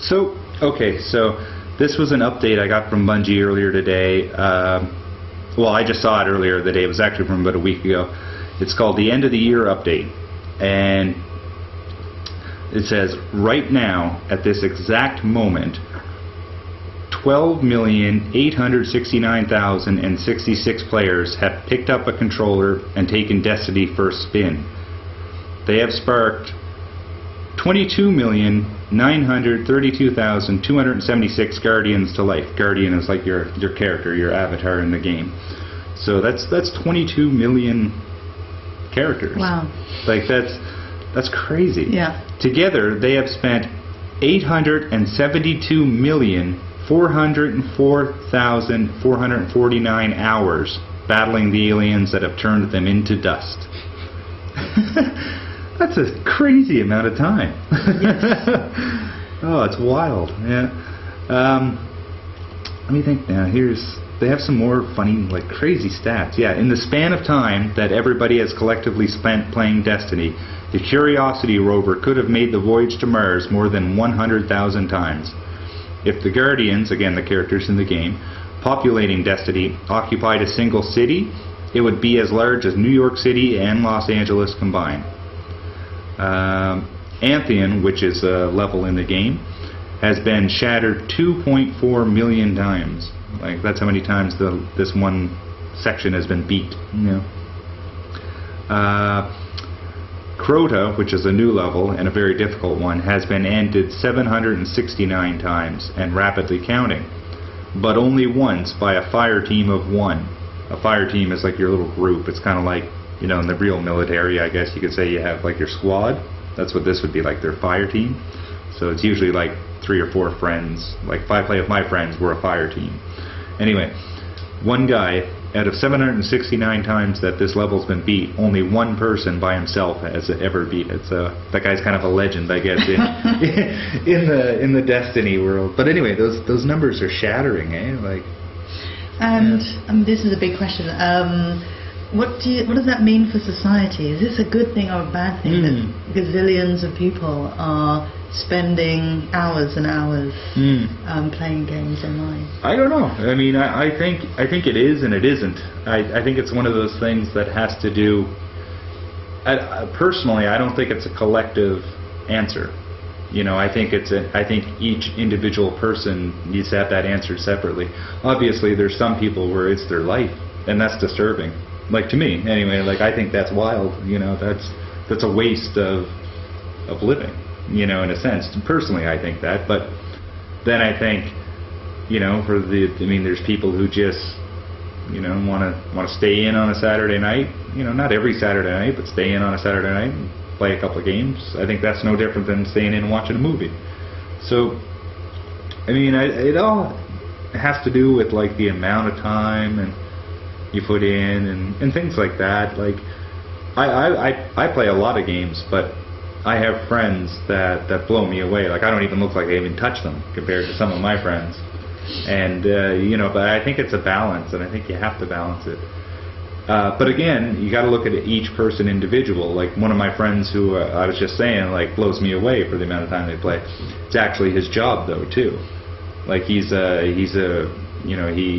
So this was an update I got from Bungie earlier today. Well, I just saw it earlier today. It was actually from about a week ago. It's called the End of the Year Update. And it says, right now, at this exact moment, 12,869,066 players have picked up a controller and taken Destiny for a spin. They have sparked 22,932,276 Guardians to life. Guardian is like your character, your avatar in the game. So that's 22 million characters. Wow. Like that's crazy. Yeah. Together they have spent 872,404,449 hours battling the aliens that have turned them into dust. That's a crazy amount of time. Yes. Oh, it's wild. Yeah. Let me think now. They have some more funny, like crazy stats. Yeah, in the span of time that everybody has collectively spent playing Destiny, the Curiosity rover could have made the voyage to Mars more than 100,000 times. If the Guardians, again the characters in the game, populating Destiny, occupied a single city, it would be as large as New York City and Los Angeles combined. Antheon, which is a level in the game, has been shattered 2.4 million times. Like that's how many times this one section has been beat. You know. Crota, which is a new level and a very difficult one, has been ended 769 times and rapidly counting, but only once by a fire team of one. A fire team is like your little group. It's kind of like, you know, in the real military, I guess you could say you have like your squad. That's what this would be, like their fire team. So it's usually like 3 or 4 friends. Like if I play with my friends, we're a fire team. Anyway, one guy, out of 769 times that this level's been beat, only one person by himself has ever beat it. So that guy's kind of a legend, I guess, in the Destiny world. But anyway, those numbers are shattering, eh? Like. And this is a big question. What does that mean for society? Is this a good thing or a bad thing that gazillions of people are spending hours and hours playing games online? I don't know. I mean, I think it is and it isn't. I think it's one of those things that has to do. Personally, I don't think it's a collective answer. You know, I think each individual person needs to have that answered separately. Obviously, there's some people where it's their life, and that's disturbing. Like to me, anyway. Like I think that's wild. You know, that's a waste of living. You know, in a sense. Personally, I think that. But then I think, you know, there's people who just, you know, want to stay in on a Saturday night. You know, not every Saturday night, but stay in on a Saturday night and play a couple of games. I think that's no different than staying in and watching a movie. So, I mean, it all has to do with like the amount of time and you put in and things like that. Like, I play a lot of games, but I have friends that blow me away. Like, I don't even look like I even touch them compared to some of my friends. And you know, but I think it's a balance, and I think you have to balance it. But again, you got to look at each person individual. Like one of my friends who I was just saying, like, blows me away for the amount of time they play. It's actually his job though too. Like he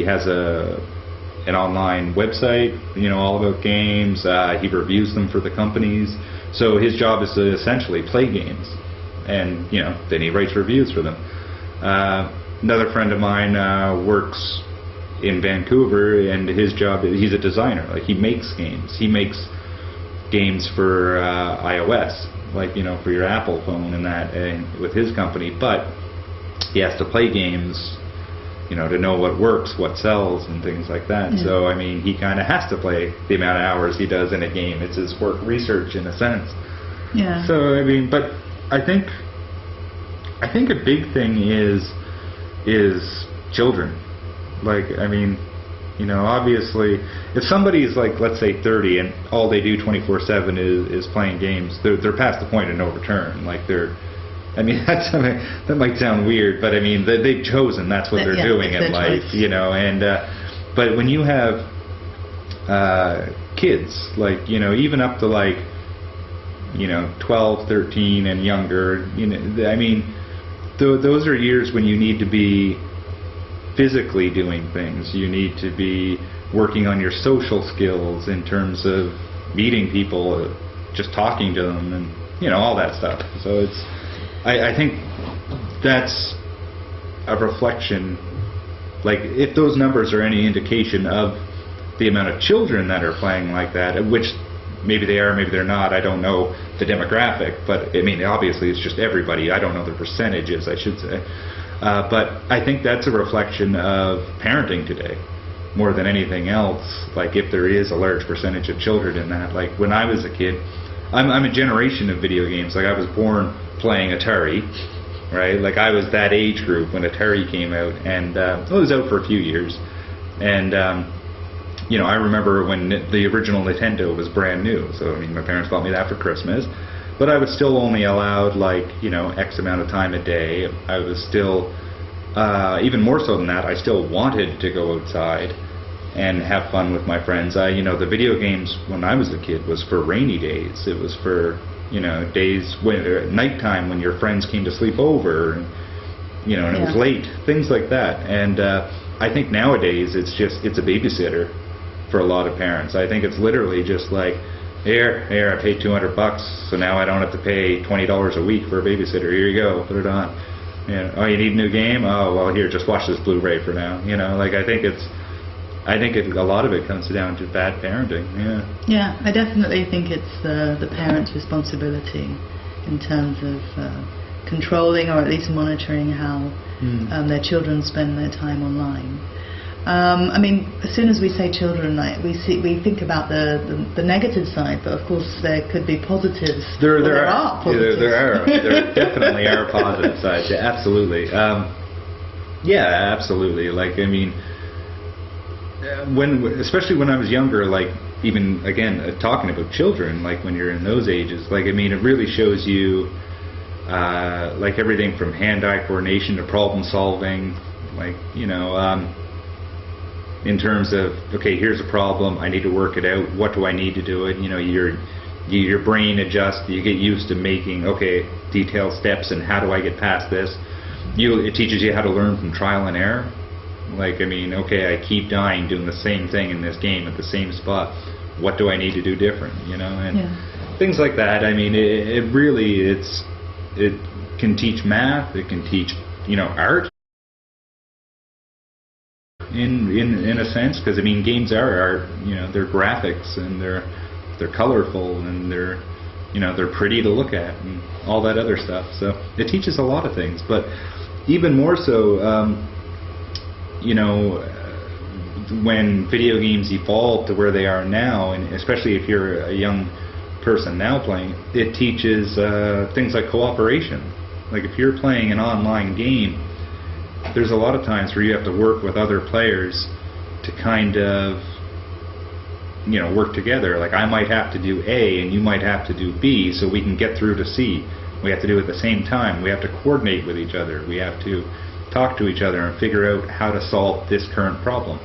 has an online website, you know, all about games. He reviews them for the companies. So his job is to essentially play games, and you know, then he writes reviews for them. Another friend of mine works in Vancouver, and his job, he's a designer. Like he makes games. He makes games for iOS, like, you know, for your Apple phone and that, and with his company. But he has to play games, you know, to know what works, what sells, and things like that. Yeah. So I mean, he kind of has to play the amount of hours he does in a game. It's his work research in a sense. Yeah. So I mean, but I think a big thing is children. Like, I mean, you know, obviously, if somebody's like, let's say 30 and all they do 24/7 is playing games, they're past the point of no return. Like I mean, that might sound weird, but I mean, they've chosen that's what they're doing in life, choice. You know. And but when you have kids, like, you know, even up to like 12, 13, and younger. I mean, those are years when you need to be physically doing things. You need to be working on your social skills in terms of meeting people, just talking to them, and all that stuff. So I think that's a reflection. Like, if those numbers are any indication of the amount of children that are playing like that, which maybe they are, maybe they're not, I don't know the demographic, but I mean, obviously it's just everybody. I don't know the percentages, I should say. But I think that's a reflection of parenting today, more than anything else. Like, if there is a large percentage of children in that. Like, when I was a kid, I'm a generation of video games. Like, I was born playing Atari, right? Like, I was that age group when Atari came out, and it was out for a few years. And I remember when the original Nintendo was brand new. So, I mean, my parents bought me that for Christmas. But I was still only allowed, like, X amount of time a day. I was still, even more so than that, I still wanted to go outside and have fun with my friends. The video games when I was a kid was for rainy days. It was for, days when, nighttime when your friends came to sleep over, and it was late, things like that. And I think nowadays it's a babysitter for a lot of parents. I think it's literally just like, Here, I paid $200, so now I don't have to pay $20 a week for a babysitter. Here you go, put it on. Oh, you need a new game? Oh, well, here, just watch this Blu-ray for now. I think a lot of it comes down to bad parenting. Yeah, I definitely think it's the parents' responsibility in terms of controlling or at least monitoring how their children spend their time online. I mean, as soon as we say children, we think about the negative side, but of course there could be positives. There are positives. There definitely are positive sides. Yeah, absolutely. Absolutely. Like, I mean, especially when I was younger, like, even again talking about children, like when you're in those ages, like, I mean, it really shows you like everything from hand-eye coordination to problem solving, like, in terms of, okay, here's a problem, I need to work it out, what do I need to do it? Your brain adjusts, you get used to making, detailed steps, and how do I get past this? It teaches you how to learn from trial and error. Like, I mean, I keep dying doing the same thing in this game at the same spot. What do I need to do different? And things like that. I mean, it really, it can teach math, it can teach, art. In a sense, because I mean, games are art. They're graphics, and they're colorful, and they're pretty to look at, and all that other stuff. So it teaches a lot of things. But even more so, when video games evolve to where they are now, and especially if you're a young person now playing, it teaches things like cooperation. Like, if you're playing an online game, there's a lot of times where you have to work with other players to kind of, work together. Like, I might have to do A and you might have to do B so we can get through to C. We have to do it at the same time. We have to coordinate with each other. We have to talk to each other and figure out how to solve this current problem.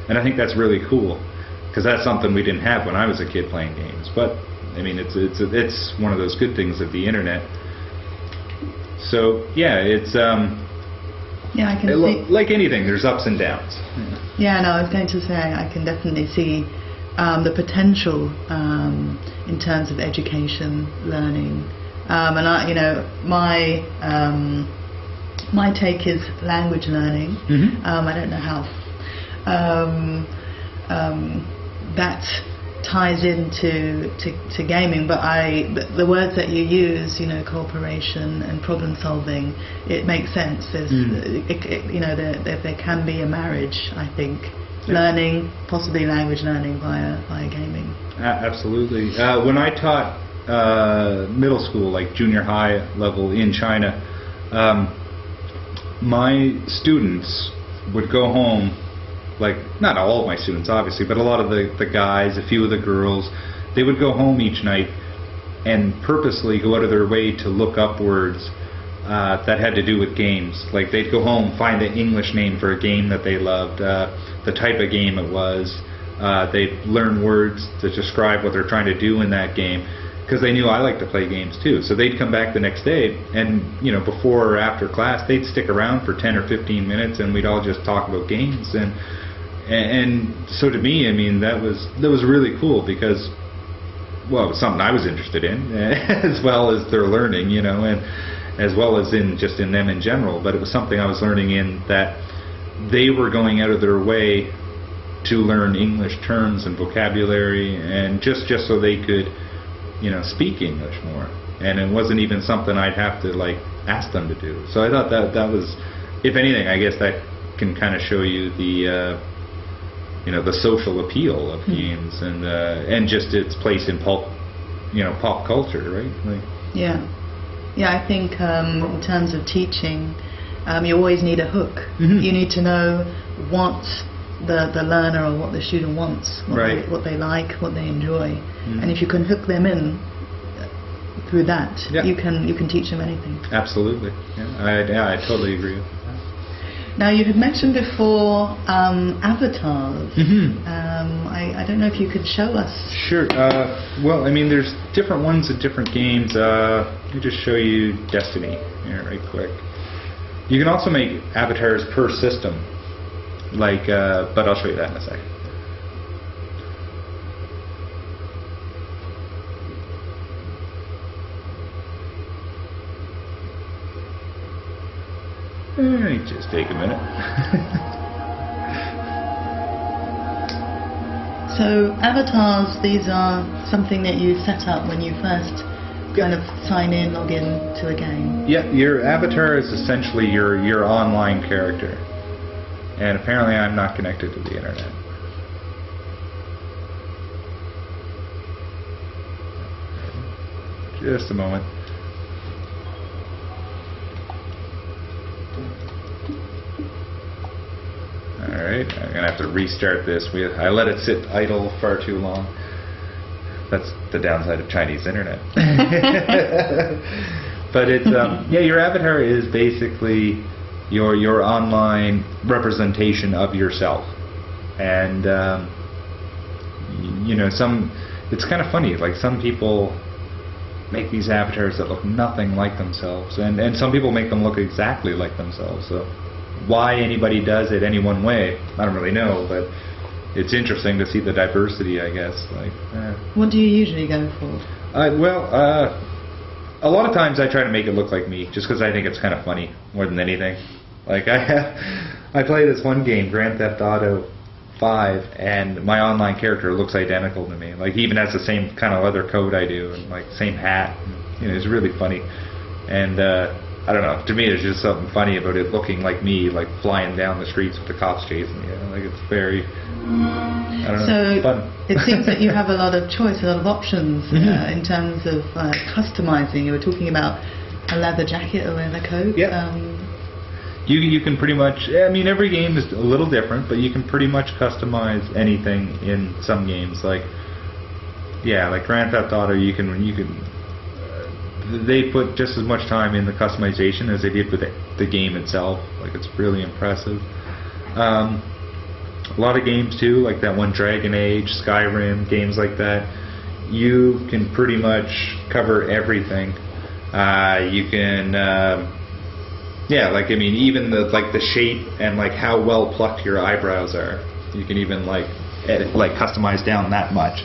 And I think that's really cool, because that's something we didn't have when I was a kid playing games. But I mean, it's one of those good things of the internet. So it's I can see, like anything, there's ups and downs. Yeah, no, I was going to say I can definitely see the potential in terms of education, learning, and my take is language learning. I don't know how that ties into gaming, but the words that you use, cooperation and problem solving, it makes sense. There's there can be a marriage, I think. Learning, possibly language learning via gaming. Absolutely. When I taught middle school, like junior high level in China, my students would go home, like, not all of my students obviously, but a lot of the guys, a few of the girls, they would go home each night and purposely go out of their way to look up words that had to do with games. Like, they'd go home, find the English name for a game that they loved, the type of game it was. They'd learn words to describe what they're trying to do in that game. because they knew I like to play games too. So they'd come back the next day, and before or after class, they'd stick around for 10 or 15 minutes, and we'd all just talk about games. And so to me, I mean, that was really cool because, well, it was something I was interested in, as well as their learning, and as well as in them in general. But it was something I was learning in that they were going out of their way to learn English terms and vocabulary, and just so they could, speak English more. And it wasn't even something I'd have to ask them to do. So I thought that was, if anything, I guess that can kind of show you the the social appeal of games and just its place in pop culture, right? I think in terms of teaching, you always need a hook. Mm-hmm. You need to know what the learner or what the student wants, what they like, what they enjoy, and if you can hook them in through that, you can teach them anything. Absolutely, I totally agree. Now, you had mentioned before avatars. Mm-hmm. I don't know if you could show us. Sure. Well, I mean, there's different ones in different games. Let me just show you Destiny here right quick. You can also make avatars per system, but I'll show you that in a second. Just take a minute. So avatars, these are something that you set up when you first kind of sign in, log in to a game. Yeah, your avatar is essentially your online character. And apparently I'm not connected to the internet. Just a moment. Alright, I'm going to have to restart this. I let it sit idle far too long. That's the downside of Chinese internet. But it's, your avatar is basically your online representation of yourself. And, it's kind of funny, some people make these avatars that look nothing like themselves. And some people make them look exactly like themselves. So why anybody does it any one way, I don't really know, but it's interesting to see the diversity, I guess. What do you usually go for? A lot of times I try to make it look like me, just because I think it's kind of funny more than anything. I play this one game, Grand Theft Auto 5, and my online character looks identical to me. He even has the same kind of leather coat I do, and same hat. It's really funny. And I don't know. To me, there's just something funny about it looking like me, flying down the streets with the cops chasing me. It's very, I don't know, fun. It seems that you have a lot of choice, a lot of options in terms of customizing. You were talking about a leather jacket, a leather coat. Yeah. You can pretty much. I mean, every game is a little different, but you can pretty much customize anything in some games. Like Grand Theft Auto, you can. They put just as much time in the customization as they did with the game itself. It's really impressive. A lot of games too, like that one Dragon Age, Skyrim, games like that. You can pretty much cover everything. You can, even the shape and how well plucked your eyebrows are. You can even edit, customize down that much.